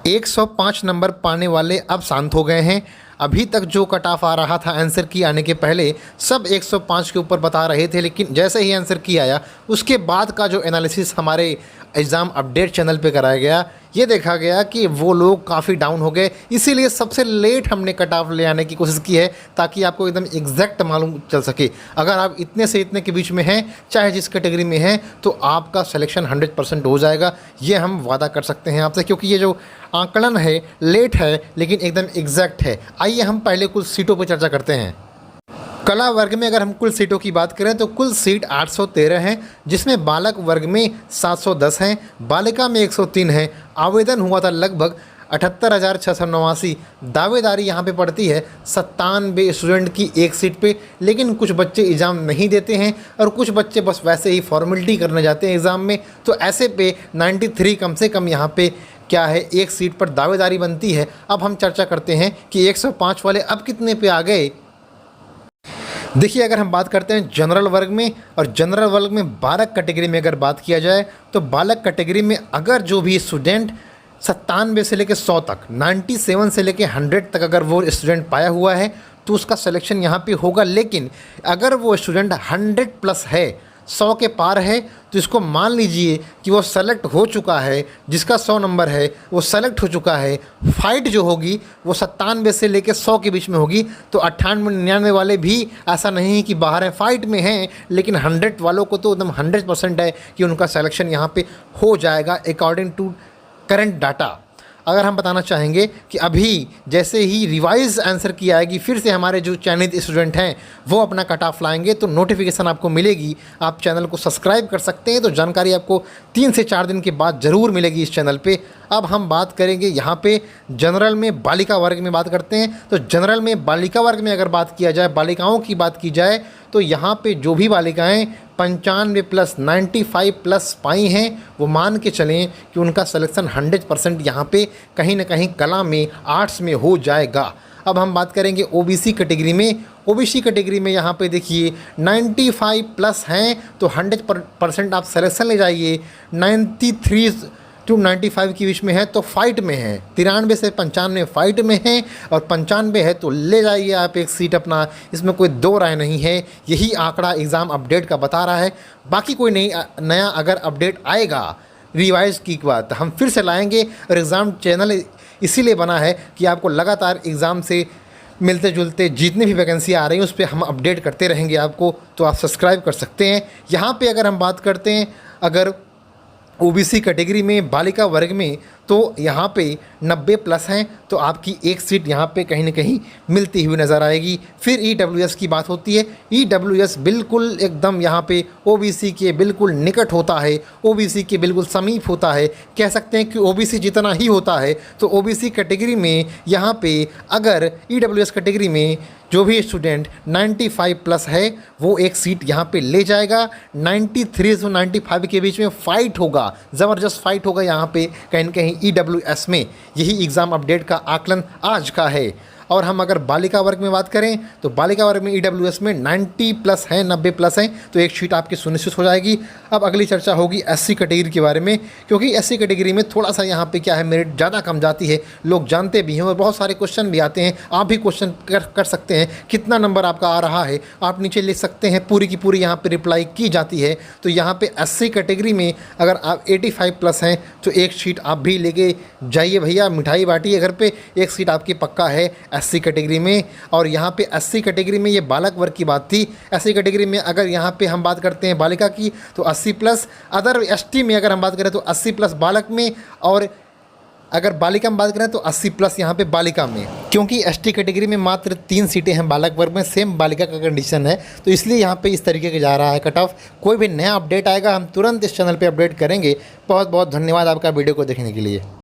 105 number पाने वाले अब शांत हो गए हैं। अभी तक जो कट ऑफ आ रहा था आंसर की आने के पहले सब 105 के ऊपर बता रहे थे, लेकिन जैसे ही आंसर की आया उसके बाद का जो एनालिसिस हमारे एग्ज़ाम अपडेट चैनल पे कराया गया, ये देखा गया कि वो लोग काफ़ी डाउन हो गए। इसीलिए सबसे लेट हमने कट ऑफ ले आने की कोशिश की है ताकि आपको एकदम एग्जैक्ट मालूम चल सके। अगर आप इतने से इतने के बीच में हैं, चाहे जिस कैटेगरी में हैं, तो आपका सिलेक्शन 100% हो जाएगा, ये हम वादा कर सकते हैं आपसे, क्योंकि ये जो आंकलन है लेट है लेकिन एकदम एग्जैक्ट है। आइए हम पहले कुछ सीटों पर चर्चा करते हैं। कला वर्ग में अगर हम कुल सीटों की बात करें तो कुल सीट 813 हैं, जिसमें बालक वर्ग में 710 हैं, बालिका में 103 हैं। आवेदन हुआ था लगभग 78,689। दावेदारी यहाँ पे पड़ती है 97 स्टूडेंट की एक सीट पे, लेकिन कुछ बच्चे एग्ज़ाम नहीं देते हैं और कुछ बच्चे बस वैसे ही फॉर्मेलिटी करने जाते हैं एग्ज़ाम में। तो ऐसे पे 93 कम से कम यहाँ पे क्या है, एक सीट पर दावेदारी बनती है। अब हम चर्चा करते हैं कि 105 वाले अब कितने पे आ गए। देखिए, अगर हम बात करते हैं जनरल वर्ग में, और जनरल वर्ग में बालक कैटेगरी में अगर बात किया जाए तो बालक कैटेगरी में अगर जो भी स्टूडेंट 97 से लेकर 100 तक, 97 से लेकर 100 तक अगर वो स्टूडेंट पाया हुआ है तो उसका सिलेक्शन यहाँ पे होगा। लेकिन अगर वो स्टूडेंट 100 प्लस है, 100 के पार है, तो इसको मान लीजिए कि वो सेलेक्ट हो चुका है। जिसका 100 नंबर है वो सेलेक्ट हो चुका है। फाइट जो होगी वो 97 से लेकर 100 के बीच में होगी। तो 98 99 वाले भी ऐसा नहीं है कि बाहर हैं, फाइट में हैं, लेकिन 100 वालों को तो एकदम 100% है कि उनका सिलेक्शन यहाँ पे हो जाएगा अकॉर्डिंग टू करंट डाटा। अगर हम बताना चाहेंगे कि अभी जैसे ही रिवाइज आंसर की आएगी, फिर से हमारे जो चयनित स्टूडेंट हैं वो अपना कट ऑफ लाएंगे तो नोटिफिकेशन आपको मिलेगी। आप चैनल को सब्सक्राइब कर सकते हैं, तो जानकारी आपको 3 से 4 दिन के बाद ज़रूर मिलेगी इस चैनल पे। अब हम बात करेंगे यहाँ पे जनरल में बालिका वर्ग में बात करते हैं। तो जनरल में बालिका वर्ग में अगर बात किया जाए, बालिकाओं की बात की जाए, तो यहाँ पे जो भी बालिकाएं 95 प्लस 95 प्लस पाई हैं, वो मान के चलें कि उनका सिलेक्शन 100% यहाँ पे कहीं ना कहीं कला में, आर्ट्स में हो जाएगा। अब हम बात करेंगे ओबीसी कैटेगरी में। ओबीसी कैटेगरी में यहाँ पे देखिए 95 प्लस हैं तो 100% आप सिलेक्शन ले जाइए। 93 टू 95 के बीच में है तो फाइट में है। 93 से 95 फाइट में है, और 95 है तो ले जाइए आप एक सीट अपना, इसमें कोई दो राय नहीं है। यही आंकड़ा एग्ज़ाम अपडेट का बता रहा है। बाकी कोई नया अगर अपडेट आएगा रिवाइज की बात हम फिर से लाएंगे। और एग्ज़ाम चैनल इसीलिए बना है कि आपको लगातार एग्ज़ाम से मिलते जुलते जितनी भी वैकेंसी आ रही हैं उस पर हम अपडेट करते रहेंगे आपको, तो आप सब्सक्राइब कर सकते हैं। यहाँ पे अगर हम बात करते हैं अगर ओबीसी कैटेगरी में बालिका वर्ग में, तो यहाँ पे 90 प्लस हैं तो आपकी एक सीट यहाँ पे कहीं ना कहीं मिलती हुई नज़र आएगी। फिर ईडब्ल्यूएस की बात होती है। ईडब्ल्यूएस बिल्कुल एकदम यहाँ पे ओबीसी के बिल्कुल निकट होता है, ओबीसी के बिल्कुल समीप होता है। कह सकते हैं कि ओबीसी जितना ही होता है। तो ओबीसी कैटेगरी में यहाँ पे अगर ईडब्ल्यूएस कैटेगरी में जो भी स्टूडेंट 95 प्लस है वो एक सीट यहाँ पे ले जाएगा। 93 से 95 के बीच में फ़ाइट होगा, ज़बरदस्त फाइट होगा यहाँ पे कहीं ना कहीं ईडब्ल्यूएस में। यही एग्ज़ाम अपडेट का आकलन आज का है। और हम अगर बालिका वर्ग में बात करें तो बालिका वर्ग में ईडब्ल्यूएस में 90 प्लस हैं, 90 प्लस हैं तो एक सीट आपकी सुनिश्चित हो जाएगी। अब अगली चर्चा होगी एससी कैटेगरी के बारे में, क्योंकि एससी कैटेगरी में थोड़ा सा यहाँ पे क्या है, मेरिट ज़्यादा कम जाती है, लोग जानते भी हैं और बहुत सारे क्वेश्चन भी आते हैं। आप भी क्वेश्चन कर सकते हैं, कितना नंबर आपका आ रहा है आप नीचे लिख सकते हैं, पूरी की पूरी यहाँ पर रिप्लाई की जाती है। तो यहाँ पर एससी कैटेगरी में अगर आप 85 प्लस हैं तो एक सीट आप भी लेके जाइए भैया, मिठाई बांटिए घर पे, एक सीट आपकी पक्का है एससी कैटेगरी में। और यहाँ पे एससी कैटेगरी में ये बालक वर्ग की बात थी। एससी कैटेगरी में अगर यहाँ पे हम बात करते हैं बालिका की तो 80 प्लस, अदर एसटी में अगर हम बात करें तो 80 प्लस बालक में, और अगर बालिका में बात करें तो 80 प्लस यहाँ पे बालिका में। क्योंकि एसटी कैटेगरी में मात्र 3 सीटें हैं बालक वर्ग में, सेम बालिका का कंडीशन है, तो इसलिए यहाँ पे इस तरीके के जा रहा है कट ऑफ। कोई भी नया अपडेट आएगा हम तुरंत इस चैनल पे अपडेट करेंगे। बहुत बहुत धन्यवाद आपका वीडियो को देखने के लिए।